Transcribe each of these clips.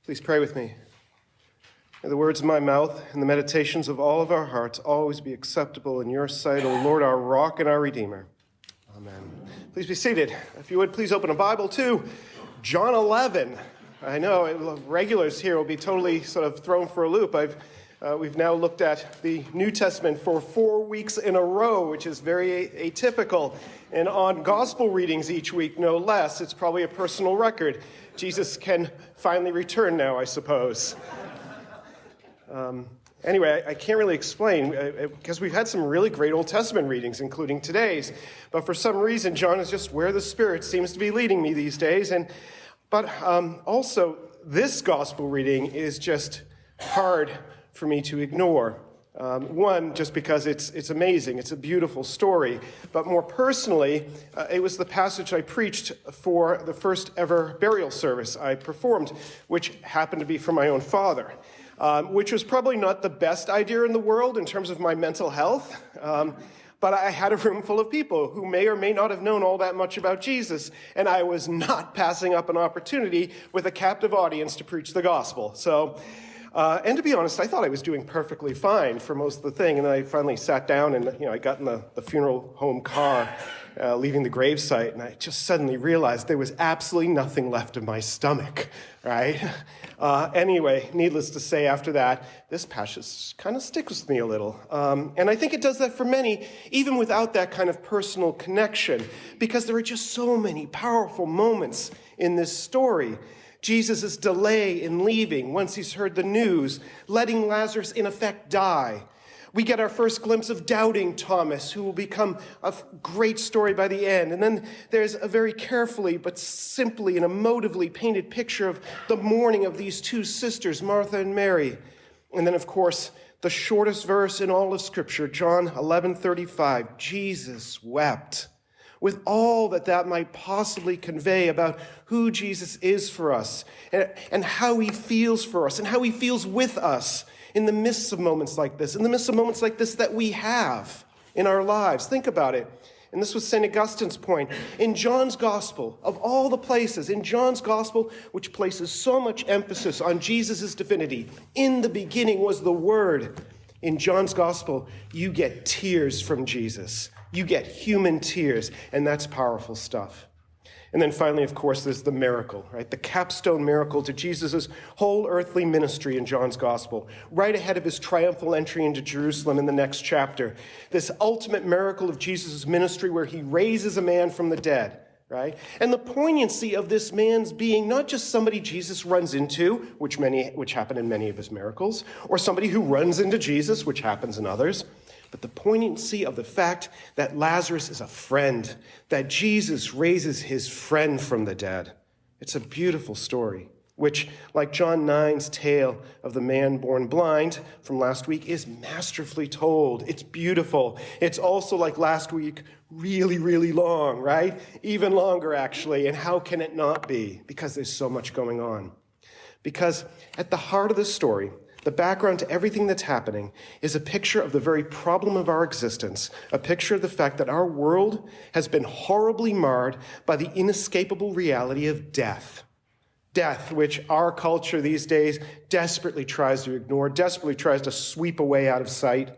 Please pray with me. May the words of my mouth and the meditations of all of our hearts always be acceptable in your sight, O Lord, our rock and our Redeemer. Amen. Please be seated. If you would, please open a Bible to John 11. I know regulars here will be totally sort of thrown for a loop. We've now looked at the New Testament for 4 weeks in a row, which is very atypical. And on gospel readings each week, no less. It's probably a personal record. Jesus can finally return now, I suppose. Anyway, I can't really explain, because we've had some really great Old Testament readings, including today's. But for some reason, John is just where the Spirit seems to be leading me these days. But also, this gospel reading is just hard for me to ignore. One, just because it's amazing. It's a beautiful story. But more personally, it was the passage I preached for the first ever burial service I performed, which happened to be for my own father. Which was probably not the best idea in the world in terms of my mental health. But I had a room full of people who may or may not have known all that much about Jesus, and I was not passing up an opportunity with a captive audience to preach the gospel. So, and to be honest, I thought I was doing perfectly fine for most of the thing, and then I finally sat down and I got in the funeral home car, leaving the gravesite, and I just suddenly realized there was absolutely nothing left of my stomach, right? Anyway, needless to say, after that, this passage kind of sticks with me a little. And I think it does that for many, even without that kind of personal connection, because there are just so many powerful moments in this story. Jesus' delay in leaving once he's heard the news, letting Lazarus in effect die. We get our first glimpse of doubting Thomas, who will become a great story by the end. And then there's a very carefully but simply and emotively painted picture of the mourning of these two sisters, Martha and Mary. And then, of course, the shortest verse in all of Scripture, John 11:35, Jesus wept. With all that might possibly convey about who Jesus is for us and how he feels for us and how he feels with us in the midst of moments like this, that we have in our lives. Think about it. And this was St. Augustine's point. In John's gospel, of all the places, in John's gospel, which places so much emphasis on Jesus' divinity, in the beginning was the Word. In John's gospel, you get tears from Jesus. You get human tears, and that's powerful stuff. And then finally, of course, there's the miracle, right? The capstone miracle to Jesus' whole earthly ministry in John's gospel, right ahead of his triumphal entry into Jerusalem in the next chapter. This ultimate miracle of Jesus' ministry where he raises a man from the dead, right? And the poignancy of this man's being not just somebody Jesus runs into, which happen in many of his miracles, or somebody who runs into Jesus, which happens in others, but the poignancy of the fact that Lazarus is a friend, that Jesus raises his friend from the dead. It's a beautiful story, which, like John 9's tale of the man born blind from last week, is masterfully told. It's beautiful. It's also, like last week, really, really long, right? Even longer, actually. And how can it not be? Because there's so much going on. Because at the heart of the story, the background to everything that's happening is a picture of the very problem of our existence, a picture of the fact that our world has been horribly marred by the inescapable reality of death. Death, which our culture these days desperately tries to ignore, desperately tries to sweep away out of sight,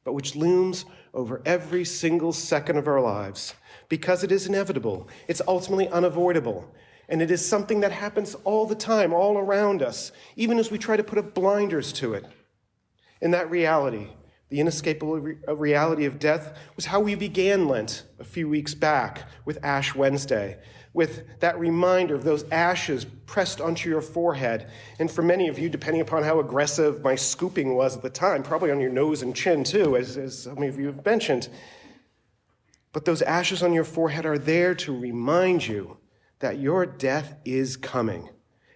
but which looms over every single second of our lives because it is inevitable. It's ultimately unavoidable. And it is something that happens all the time, all around us, even as we try to put up blinders to it. And that reality, the inescapable reality of death, was how we began Lent a few weeks back with Ash Wednesday, with that reminder of those ashes pressed onto your forehead. And for many of you, depending upon how aggressive my scooping was at the time, probably on your nose and chin too, as some of you have mentioned. But those ashes on your forehead are there to remind you that your death is coming,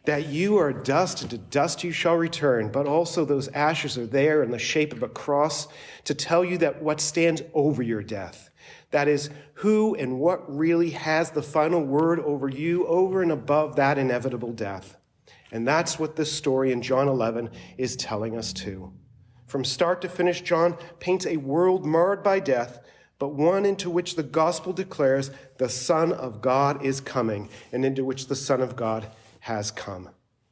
that you are dust, and to dust you shall return. But also those ashes are there in the shape of a cross to tell you that what stands over your death, that is, who and what really has the final word over you, over and above that inevitable death. And that's what this story in John 11 is telling us too. From start to finish, John paints a world marred by death, but one into which the gospel declares the Son of God is coming, and into which the Son of God has come.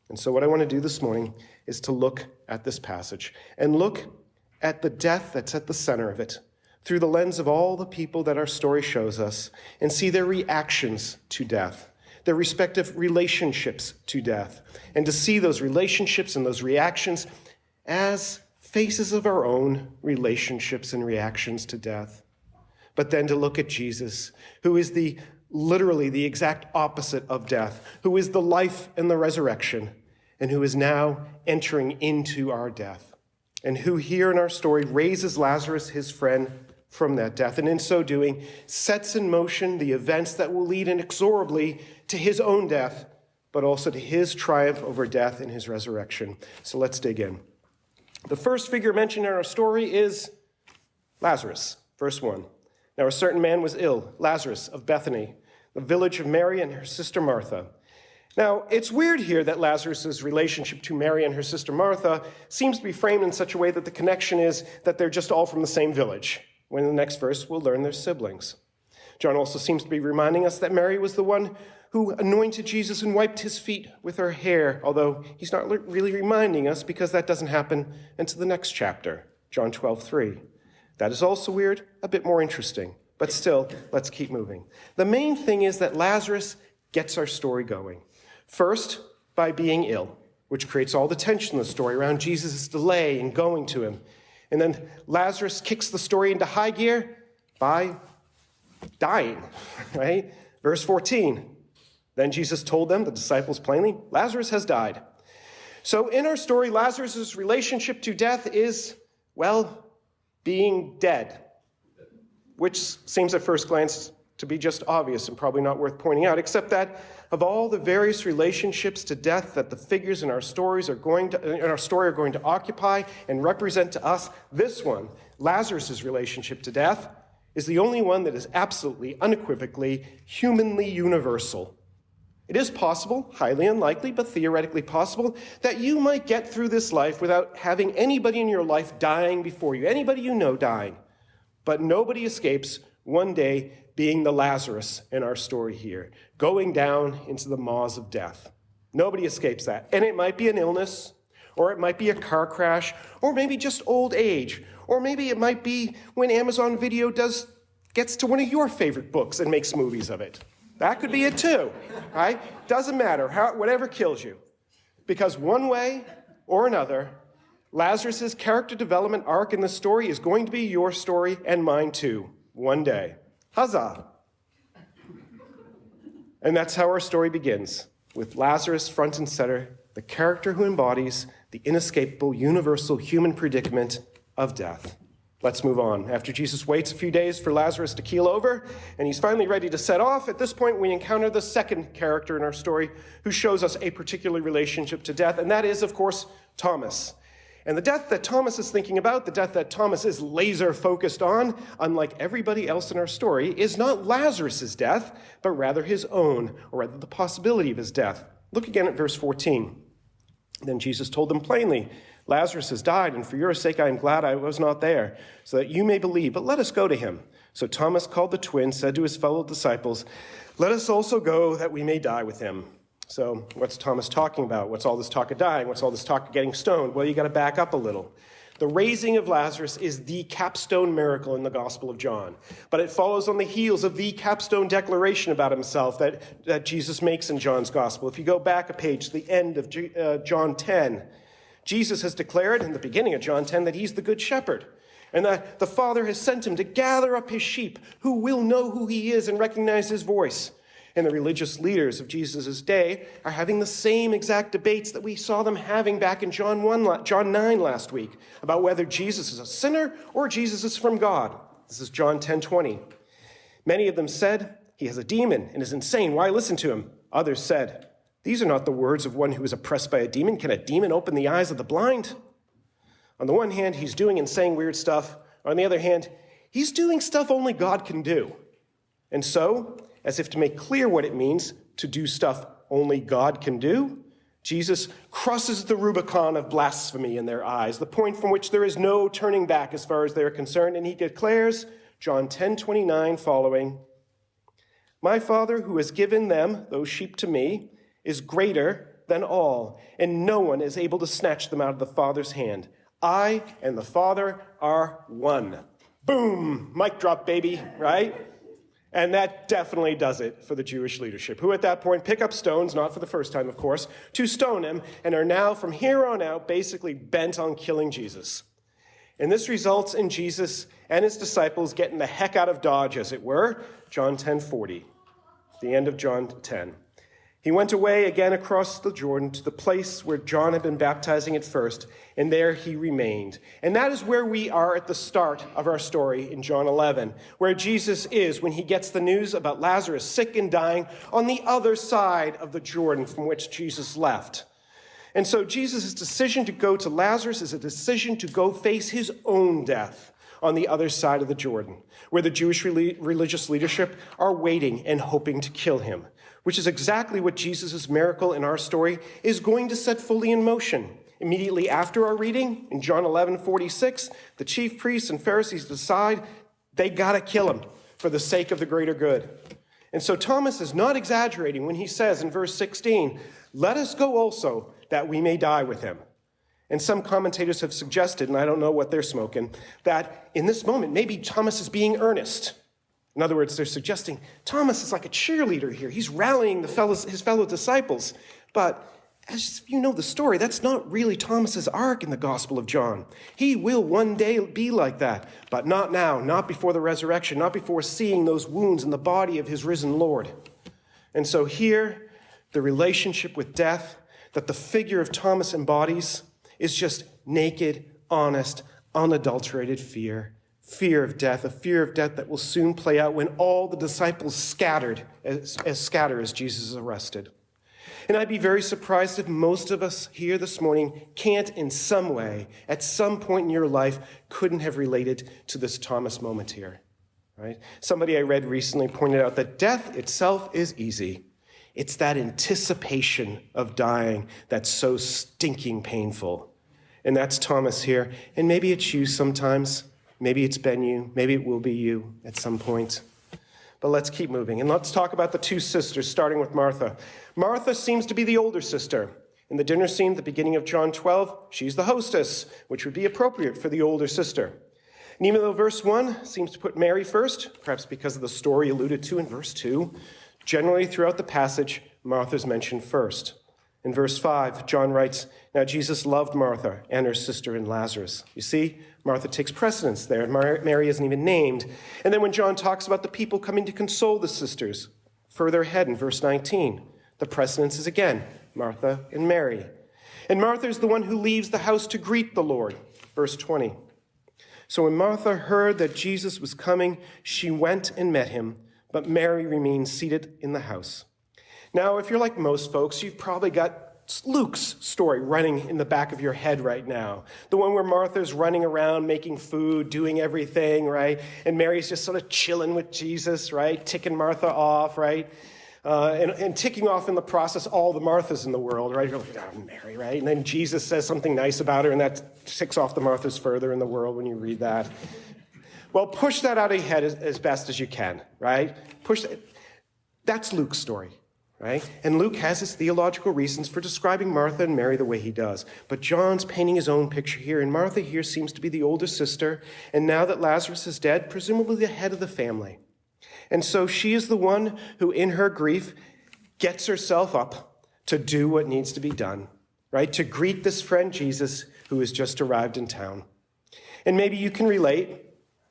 And so what I want to do this morning is to look at this passage and look at the death that's at the center of it through the lens of all the people that our story shows us and see their reactions to death, their respective relationships to death, and to see those relationships and those reactions as faces of our own relationships and reactions to death. But then to look at Jesus, who is literally the exact opposite of death, who is the life and the resurrection, and who is now entering into our death, and who here in our story raises Lazarus, his friend, from that death, and in so doing sets in motion the events that will lead inexorably to his own death, but also to his triumph over death in his resurrection. So let's dig in. The first figure mentioned in our story is Lazarus, verse 1. Now a certain man was ill, Lazarus of Bethany, the village of Mary and her sister Martha. Now, it's weird here that Lazarus' relationship to Mary and her sister Martha seems to be framed in such a way that the connection is that they're just all from the same village, when in the next verse we'll learn they're siblings. John also seems to be reminding us that Mary was the one who anointed Jesus and wiped his feet with her hair, although he's not really reminding us because that doesn't happen until the next chapter, John 12:3. That is also weird, a bit more interesting, but still, let's keep moving. The main thing is that Lazarus gets our story going. First, by being ill, which creates all the tension in the story around Jesus' delay in going to him. And then Lazarus kicks the story into high gear by dying, right? Verse 14. Then Jesus told them, the disciples plainly, Lazarus has died. So in our story, Lazarus' relationship to death is, well, being dead, which seems at first glance to be just obvious and probably not worth pointing out, except that of all the various relationships to death that the figures in our story are going to occupy and represent to us, this one, Lazarus' relationship to death, is the only one that is absolutely, unequivocally, humanly universal. It is possible, highly unlikely, but theoretically possible, that you might get through this life without having anybody in your life dying before you, anybody you know dying. But nobody escapes one day being the Lazarus in our story here, going down into the maws of death. Nobody escapes that. And it might be an illness, or it might be a car crash, or maybe just old age, or maybe it might be when Amazon Video gets to one of your favorite books and makes movies of it. That could be it too, right? Doesn't matter, whatever kills you. Because one way or another, Lazarus' character development arc in the story is going to be your story and mine too, one day. Huzzah! And that's how our story begins, with Lazarus front and center, the character who embodies the inescapable, universal human predicament of death. Let's move on. After Jesus waits a few days for Lazarus to keel over, and he's finally ready to set off, at this point we encounter the second character in our story who shows us a particular relationship to death, and that is, of course, Thomas. And the death that Thomas is thinking about, the death that Thomas is laser focused on, unlike everybody else in our story, is not Lazarus' death, but rather his own, or rather the possibility of his death. Look again at verse 14. Then Jesus told them plainly, Lazarus has died, and for your sake I am glad I was not there, so that you may believe. But let us go to him. So Thomas called the twin, said to his fellow disciples, let us also go that we may die with him. So what's Thomas talking about? What's all this talk of dying? What's all this talk of getting stoned? Well, you got to back up a little. The raising of Lazarus is the capstone miracle in the Gospel of John. But it follows on the heels of the capstone declaration about himself that Jesus makes in John's Gospel. If you go back a page to the end of John 10, Jesus has declared in the beginning of John 10 that he's the good shepherd and that the Father has sent him to gather up his sheep who will know who he is and recognize his voice. And the religious leaders of Jesus' day are having the same exact debates that we saw them having back in John 9 last week about whether Jesus is a sinner or Jesus is from God. This is John 10:20. Many of them said, he has a demon and is insane. Why listen to him? Others said, these are not the words of one who is oppressed by a demon. Can a demon open the eyes of the blind? On the one hand, he's doing and saying weird stuff. On the other hand, he's doing stuff only God can do. And so, as if to make clear what it means to do stuff only God can do, Jesus crosses the Rubicon of blasphemy in their eyes, the point from which there is no turning back as far as they're concerned, and he declares, John 10:29 following, my Father who has given them, those sheep to me, is greater than all, and no one is able to snatch them out of the Father's hand. I and the Father are one. Boom, mic drop, baby, right? And that definitely does it for the Jewish leadership, who at that point pick up stones, not for the first time, of course, to stone him, and are now, from here on out, basically bent on killing Jesus. And this results in Jesus and his disciples getting the heck out of Dodge, as it were. John 10:40, the end of John 10. He went away again across the Jordan to the place where John had been baptizing at first, and there he remained. And that is where we are at the start of our story in John 11, where Jesus is when he gets the news about Lazarus sick and dying on the other side of the Jordan from which Jesus left. And so Jesus' decision to go to Lazarus is a decision to go face his own death on the other side of the Jordan, where the Jewish religious leadership are waiting and hoping to kill him, which is exactly what Jesus' miracle in our story is going to set fully in motion. Immediately after our reading, in John 11:46, the chief priests and Pharisees decide they got to kill him for the sake of the greater good. And so Thomas is not exaggerating when he says in verse 16, "Let us go also, that we may die with him." And some commentators have suggested, and I don't know what they're smoking, that in this moment, maybe Thomas is being earnest. In other words, they're suggesting Thomas is like a cheerleader here. He's rallying his fellow disciples. But as you know the story, that's not really Thomas's arc in the Gospel of John. He will one day be like that, but not now, not before the resurrection, not before seeing those wounds in the body of his risen Lord. And so here, the relationship with death that the figure of Thomas embodies is just naked, honest, unadulterated fear. Fear of death, a fear of death that will soon play out when all the disciples scatter as Jesus is arrested. And I'd be very surprised if most of us here this morning can't in some way, at some point in your life, couldn't have related to this Thomas moment here, right? Somebody I read recently pointed out that death itself is easy. It's that anticipation of dying that's so stinking painful. And that's Thomas here. And maybe it's you sometimes. Maybe it's been you. Maybe it will be you at some point. But let's keep moving. And let's talk about the two sisters, starting with Martha. Martha seems to be the older sister. In the dinner scene at the beginning of John 12, she's the hostess, which would be appropriate for the older sister. And even though verse 1 seems to put Mary first, perhaps because of the story alluded to in verse 2, generally throughout the passage, Martha's mentioned first. In verse 5, John writes, "Now Jesus loved Martha and her sister and Lazarus." You see, Martha takes precedence there, and Mary isn't even named. And then when John talks about the people coming to console the sisters, further ahead in verse 19, the precedence is again Martha and Mary. And Martha is the one who leaves the house to greet the Lord, verse 20. So when Martha heard that Jesus was coming, she went and met him, but Mary remained seated in the house. Now, if you're like most folks, you've probably got Luke's story running in the back of your head right now. The one where Martha's running around making food, doing everything, right? And Mary's just sort of chilling with Jesus, right? Ticking Martha off, right? And ticking off in the process all the Marthas in the world, right? You're like, oh, Mary, right? And then Jesus says something nice about her, and that ticks off the Marthas further in the world when you read that. Well, push that out of your head as best as you can, right? That's Luke's story. Right? And Luke has his theological reasons for describing Martha and Mary the way he does. But John's painting his own picture here, and Martha here seems to be the older sister, and now that Lazarus is dead, presumably the head of the family. And so she is the one who, in her grief, gets herself up to do what needs to be done, right? To greet this friend Jesus who has just arrived in town. And maybe you can relate,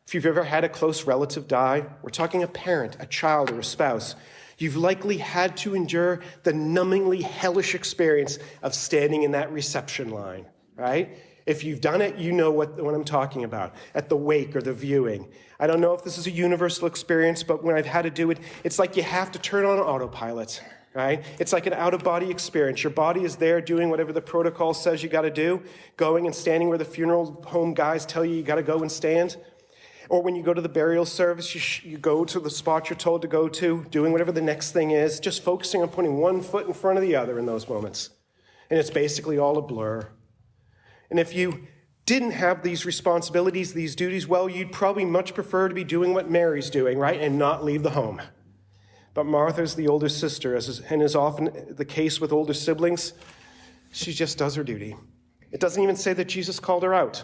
if you've ever had a close relative die. We're talking a parent, a child, or a spouse. You've likely had to endure the numbingly hellish experience of standing in that reception line, right? If you've done it, you know what I'm talking about, at the wake or the viewing. I don't know if this is a universal experience, but when I've had to do it, it's like you have to turn on autopilot, right? It's like an out-of-body experience. Your body is there doing whatever the protocol says you got to do, going and standing where the funeral home guys tell you got to go and stand. Or when you go to the burial service, you go to the spot you're told to go to, doing whatever the next thing is, just focusing on putting one foot in front of the other in those moments. And it's basically all a blur. And if you didn't have these responsibilities, these duties, well, you'd probably much prefer to be doing what Mary's doing, right? And not leave the home. But Martha's the older sister, and is often the case with older siblings. She just does her duty. It doesn't even say that Jesus called her out.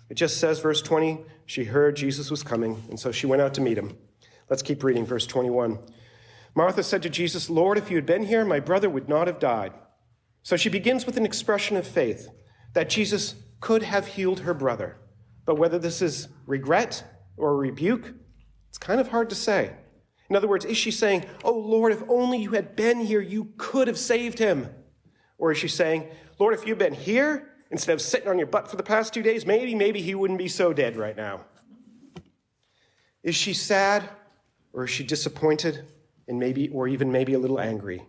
It just says, verse 20, she heard Jesus was coming, and so she went out to meet him. Let's keep reading, verse 21. Martha said to Jesus, "Lord, if you had been here, my brother would not have died." So she begins with an expression of faith that Jesus could have healed her brother. But whether this is regret or a rebuke, it's kind of hard to say. In other words, is she saying, "Oh, Lord, if only you had been here, you could have saved him"? Or is she saying, "Lord, if you'd been here, instead of sitting on your butt for the past 2 days, maybe he wouldn't be so dead right now"? Is she sad, or is she disappointed, and maybe a little angry?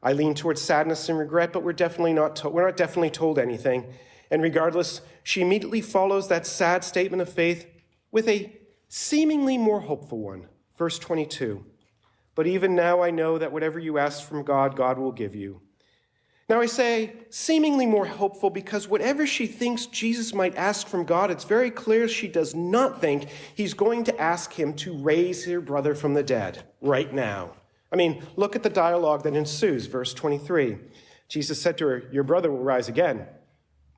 I lean towards sadness and regret, but we're not definitely told anything. And regardless, she immediately follows that sad statement of faith with a seemingly more hopeful one. Verse 22, "But even now I know that whatever you ask from God, God will give you." Now I say seemingly more hopeful because whatever she thinks Jesus might ask from God, it's very clear she does not think he's going to ask him to raise her brother from the dead right now. I mean, look at the dialogue that ensues, verse 23. Jesus said to her, "Your brother will rise again."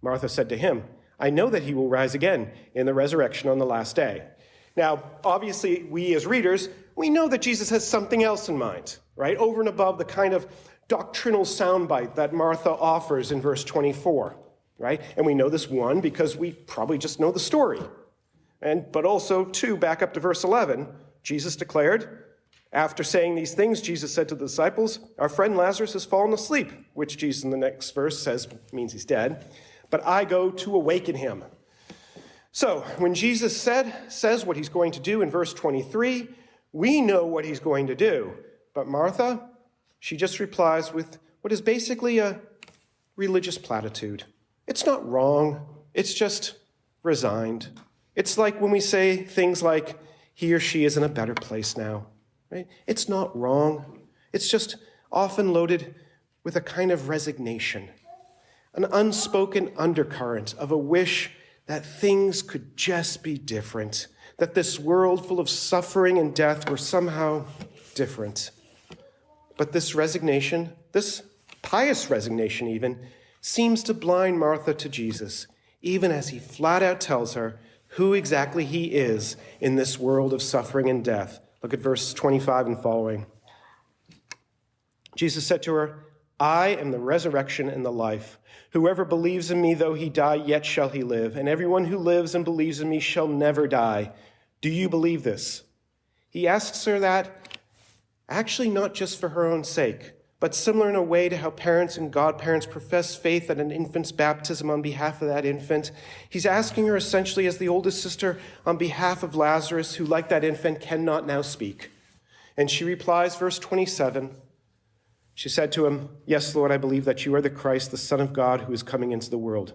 Martha said to him, "I know that he will rise again in the resurrection on the last day." Now, obviously, we as readers, we know that Jesus has something else in mind, right? Over and above the kind of doctrinal soundbite that Martha offers in verse 24, right? And we know this, one, because we probably just know the story. But also, two, back up to verse 11, Jesus declared, after saying these things, Jesus said to the disciples, "Our friend Lazarus has fallen asleep," which Jesus in the next verse says means he's dead, "but I go to awaken him." So when Jesus says what he's going to do in verse 23, we know what he's going to do. But Martha, she just replies with what is basically a religious platitude. It's not wrong. It's just resigned. It's like when we say things like, he or she is in a better place now. Right? It's not wrong. It's just often loaded with a kind of resignation, an unspoken undercurrent of a wish that things could just be different, that this world full of suffering and death were somehow different. But this resignation, this pious resignation even, seems to blind Martha to Jesus, even as he flat out tells her who exactly he is in this world of suffering and death. Look at verse 25 and following. Jesus said to her, "I am the resurrection and the life. Whoever believes in me, though he die, yet shall he live. And everyone who lives and believes in me shall never die. Do you believe this?" He asks her that actually not just for her own sake, but similar in a way to how parents and godparents profess faith at an infant's baptism on behalf of that infant. He's asking her essentially as the oldest sister on behalf of Lazarus, who like that infant cannot now speak. And she replies, verse 27, she said to him, "Yes, Lord, I believe that you are the Christ, the Son of God, who is coming into the world."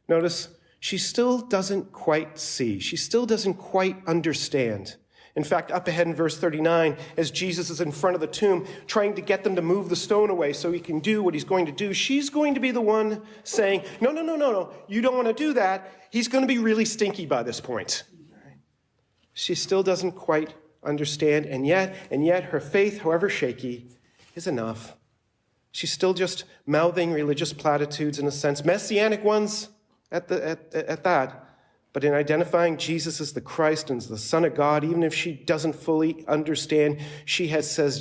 Notice, she still doesn't quite see. She still doesn't quite understand. In fact, up ahead in verse 39, as Jesus is in front of the tomb, trying to get them to move the stone away so he can do what he's going to do, she's going to be the one saying, no, you don't want to do that. He's going to be really stinky by this point. She still doesn't quite understand, and yet her faith, however shaky, is enough. She's still just mouthing religious platitudes, in a sense, messianic ones at that. But in identifying Jesus as the Christ and as the Son of God, even if she doesn't fully understand, she has said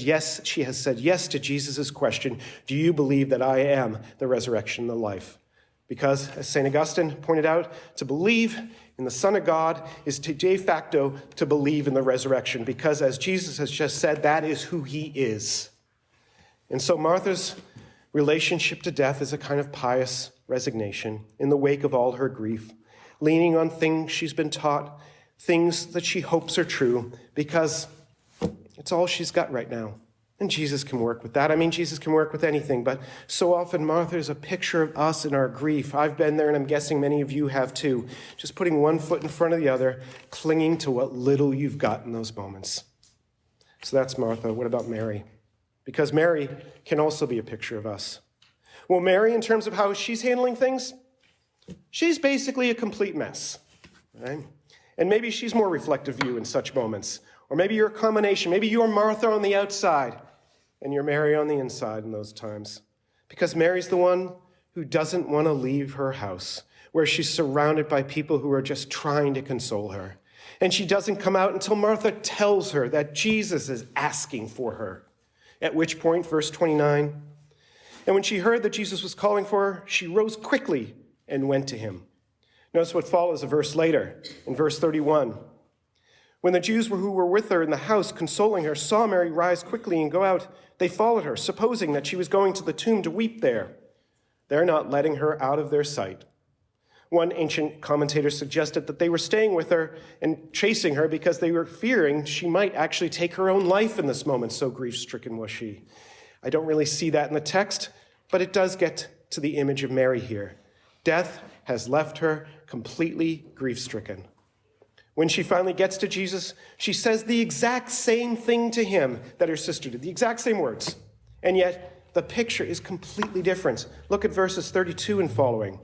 yes to Jesus' question, "Do you believe that I am the resurrection and the life?" Because, as St. Augustine pointed out, to believe in the Son of God is to de facto to believe in the resurrection, because as Jesus has just said, that is who he is. And so Martha's relationship to death is a kind of pious resignation in the wake of all her grief, leaning on things she's been taught, things that she hopes are true, because it's all she's got right now. And Jesus can work with that. I mean, Jesus can work with anything, but so often Martha is a picture of us in our grief. I've been there, and I'm guessing many of you have too, just putting one foot in front of the other, clinging to what little you've got in those moments. So that's Martha. What about Mary? Because Mary can also be a picture of us. Well, Mary, in terms of how she's handling things, she's basically a complete mess, right? And maybe she's more reflective of you in such moments. Or maybe you're a combination. Maybe you're Martha on the outside, And you're Mary on the inside in those times. Because Mary's the one who doesn't want to leave her house, where she's surrounded by people who are just trying to console her. And she doesn't come out until Martha tells her that Jesus is asking for her. At which point, verse 29, and when she heard that Jesus was calling for her, she rose quickly and went to him. Notice what follows a verse later, in verse 31. When the Jews who were with her in the house, consoling her, saw Mary rise quickly and go out, they followed her, supposing that she was going to the tomb to weep there. They're not letting her out of their sight. One ancient commentator suggested that they were staying with her and chasing her because they were fearing she might actually take her own life in this moment, so grief-stricken was she. I don't really see that in the text, but it does get to the image of Mary here. Death has left her completely grief-stricken. When she finally gets to Jesus, she says the exact same thing to him that her sister did, the exact same words. And yet, the picture is completely different. Look at verses 32 and following.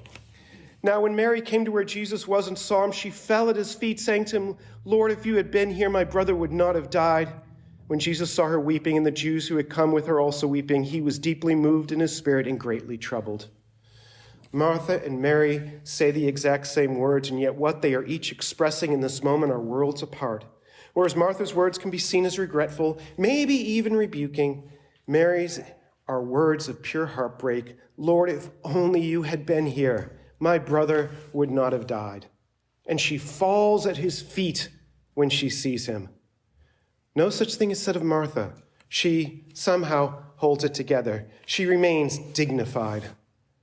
Now, when Mary came to where Jesus was and saw him, she fell at his feet, saying to him, Lord, if you had been here, my brother would not have died. When Jesus saw her weeping, and the Jews who had come with her also weeping, he was deeply moved in his spirit and greatly troubled. Martha and Mary say the exact same words, and yet what they are each expressing in this moment are worlds apart. Whereas Martha's words can be seen as regretful, maybe even rebuking, Mary's are words of pure heartbreak. Lord, if only you had been here, my brother would not have died. And she falls at his feet when she sees him. No such thing is said of Martha. She somehow holds it together. She remains dignified.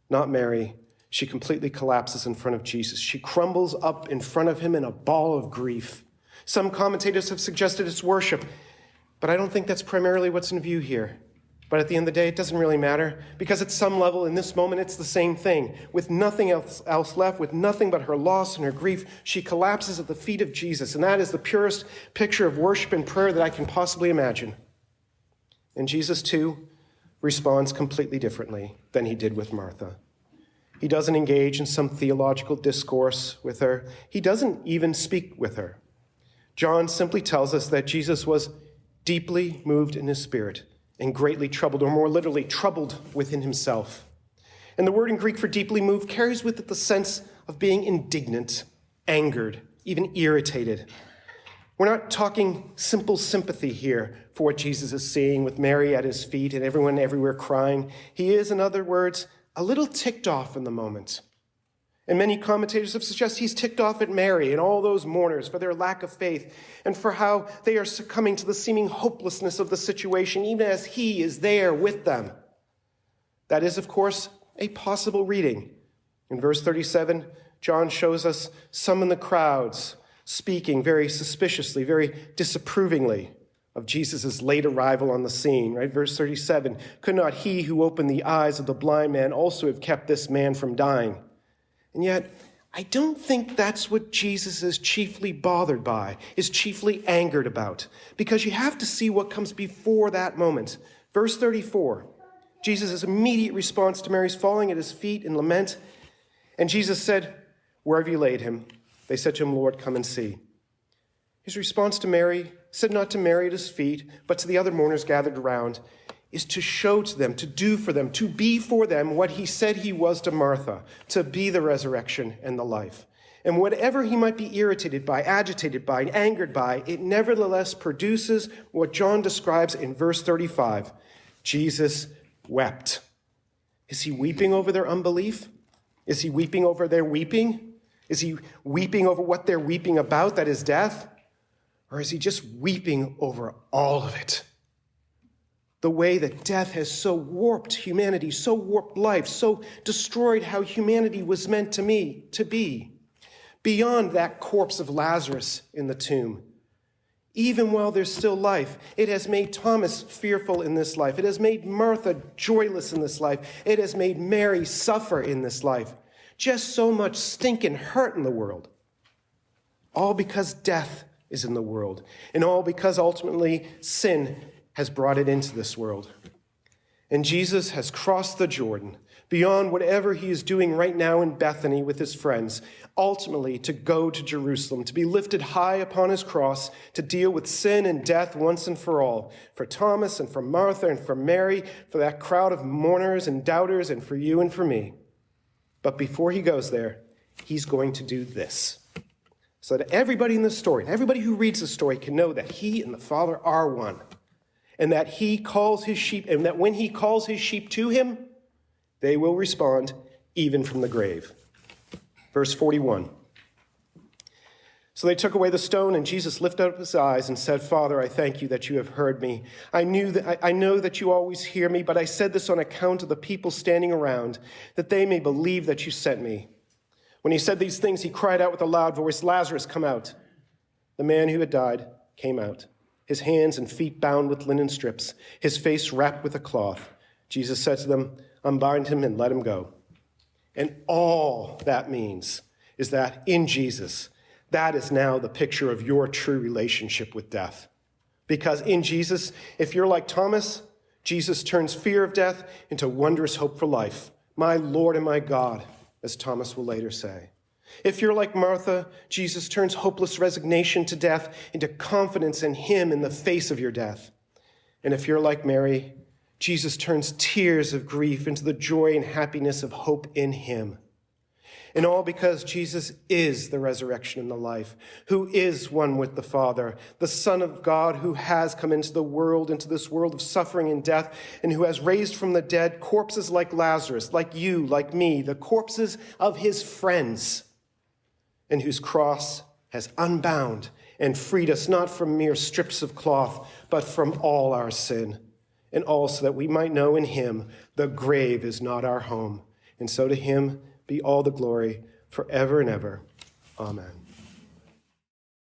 Not Mary. She completely collapses in front of Jesus. She crumbles up in front of him in a ball of grief. Some commentators have suggested it's worship, but I don't think that's primarily what's in view here. But at the end of the day, it doesn't really matter, because at some level in this moment, it's the same thing. With nothing else left, with nothing but her loss and her grief, she collapses at the feet of Jesus, and that is the purest picture of worship and prayer that I can possibly imagine. And Jesus, too, responds completely differently than he did with Martha. He doesn't engage in some theological discourse with her. He doesn't even speak with her. John simply tells us that Jesus was deeply moved in his spirit and greatly troubled, or more literally, troubled within himself. And the word in Greek for deeply moved carries with it the sense of being indignant, angered, even irritated. We're not talking simple sympathy here for what Jesus is seeing with Mary at his feet and everyone everywhere crying. He is, in other words, a little ticked off in the moment. And many commentators have suggested he's ticked off at Mary and all those mourners for their lack of faith and for how they are succumbing to the seeming hopelessness of the situation, even as he is there with them. That is, of course, a possible reading. In verse 37, John shows us some in the crowds speaking very suspiciously, very disapprovingly of Jesus' late arrival on the scene, right? Verse 37, could not he who opened the eyes of the blind man also have kept this man from dying? And yet, I don't think that's what Jesus is chiefly bothered by, is chiefly angered about, because you have to see what comes before that moment. Verse 34, Jesus' immediate response to Mary's falling at his feet in lament, and Jesus said, where have you laid him? They said to him, Lord, come and see. His response to Mary, said not to Mary at his feet, but to the other mourners gathered around, is to show to them, to do for them, to be for them what he said he was to Martha, to be the resurrection and the life. And whatever he might be irritated by, agitated by, and angered by, it nevertheless produces what John describes in verse 35. Jesus wept. Is he weeping over their unbelief? Is he weeping over their weeping? Is he weeping over what they're weeping about, that is death? Or is he just weeping over all of it? The way that death has so warped humanity, so warped life, so destroyed how humanity was meant to be. Beyond that corpse of Lazarus in the tomb, even while there's still life, it has made Thomas fearful in this life. It has made Martha joyless in this life. It has made Mary suffer in this life. Just so much stinking hurt in the world. All because death is in the world, and all because ultimately sin has brought it into this world. And Jesus has crossed the Jordan, beyond whatever he is doing right now in Bethany with his friends, ultimately to go to Jerusalem, to be lifted high upon his cross, to deal with sin and death once and for all, for Thomas and for Martha and for Mary, for that crowd of mourners and doubters, and for you and for me. But before he goes there, he's going to do this, so that everybody in the story, everybody who reads the story, can know that he and the Father are one, and that he calls his sheep, and that when he calls his sheep to him, they will respond even from the grave. Verse 41. So they took away the stone, and Jesus lifted up his eyes and said, Father, I thank you that you have heard me. I know that you always hear me, but I said this on account of the people standing around, that they may believe that you sent me. When he said these things, he cried out with a loud voice, Lazarus, come out. The man who had died came out, his hands and feet bound with linen strips, his face wrapped with a cloth. Jesus said to them, unbind him and let him go. And all that means is that in Jesus, that is now the picture of your true relationship with death. Because in Jesus, if you're like Thomas, Jesus turns fear of death into wondrous hope for life. My Lord and my God, as Thomas will later say. If you're like Martha, Jesus turns hopeless resignation to death into confidence in him in the face of your death. And if you're like Mary, Jesus turns tears of grief into the joy and happiness of hope in him. And all because Jesus is the resurrection and the life, who is one with the Father, the Son of God who has come into this world of suffering and death, and who has raised from the dead corpses like Lazarus, like you, like me, the corpses of his friends, and whose cross has unbound and freed us not from mere strips of cloth, but from all our sin. And also that we might know in him the grave is not our home. And so to him be all the glory forever and ever. Amen.